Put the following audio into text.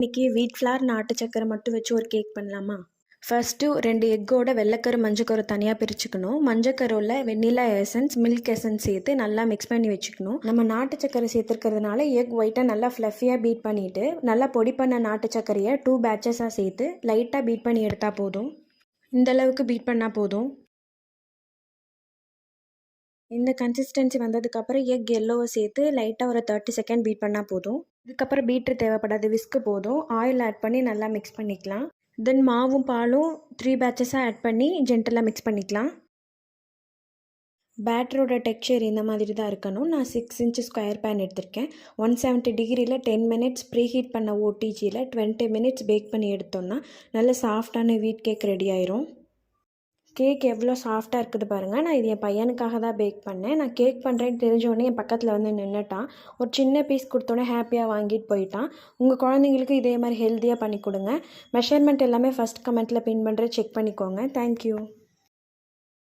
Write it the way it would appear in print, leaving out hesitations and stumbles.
இன்றைக்கி வீட் ஃப்ளார் நாட்டு சக்கரை மட்டும் வச்சு ஒரு கேக் பண்ணலாமா? ஃபஸ்ட்டு 2 எக்கோட வெள்ளைக்கரு மஞ்சக்கரு தனியாக பிரிச்சுக்கணும். மஞ்சக்கருவில் வெண்ணிலா எசன்ஸ் மில்க் எசன்ஸ் சேர்த்து நல்லா மிக்ஸ் பண்ணி வச்சுக்கணும். நம்ம நாட்டு சக்கரை சேர்த்துருக்கிறதுனால எக் ஒயிட்டை நல்லா ஃப்ளஃபியாக பீட் பண்ணிவிட்டு நல்லா பொடி பண்ண நாட்டு சக்கரையை 2 பேட்சஸாக சேர்த்து லைட்டாக பீட் பண்ணி எடுத்தால் போதும். இந்தளவுக்கு பீட் பண்ணால் போதும். இந்த கன்சிஸ்டன்சி வந்ததுக்கப்புறம் எக் எல்லோவை சேர்த்து லைட்டாக ஒரு 30 செகண்ட் பீட் பண்ணால் போதும். இதுக்கப்புறம் பீட்ரு தேவைப்படாது, விஸ்க்கு போதும். ஆயில் ஆட் பண்ணி நல்லா மிக்ஸ் பண்ணிக்கலாம். தென் மாவும் பாலும் 3 பேட்சஸாக ஆட் பண்ணி ஜென்டலாக மிக்ஸ் பண்ணிக்கலாம். பேட்டரோட டெக்ஸ்சர் இந்த மாதிரி தான் இருக்கணும். நான் 6 இன்ச் ஸ்கொயர் பேன் எடுத்திருக்கேன். 170 டிகிரியில் 10 மினிட்ஸ் ப்ரீ ஹீட் பண்ண ஓடிஜியில் 20 மினிட்ஸ் பேக் பண்ணி எடுத்தோம்னா நல்ல சாஃப்டான வீட் கேக் ரெடி ஆயிரும். கேக் எவ்வளோ சாஃப்டாக இருக்குது பாருங்கள். நான் இது என் பையனுக்காக தான் பேக் பண்ணேன். நான் கேக் பண்ணுறேன்னு தெரிஞ்சோடனே என் பக்கத்தில் வந்து நின்றுட்டான். ஒரு சின்ன பீஸ் கொடுத்தோன்னே ஹாப்பியாக வாங்கிட்டு போயிட்டான். உங்கள் குழந்தைங்களுக்கு இதே மாதிரி ஹெல்த்தியாக பண்ணி கொடுங்க. மெஷர்மெண்ட் எல்லாமே ஃபஸ்ட் கமெண்ட்டில் பின் பண்ணுற செக் பண்ணிக்கோங்க. தேங்க்யூ.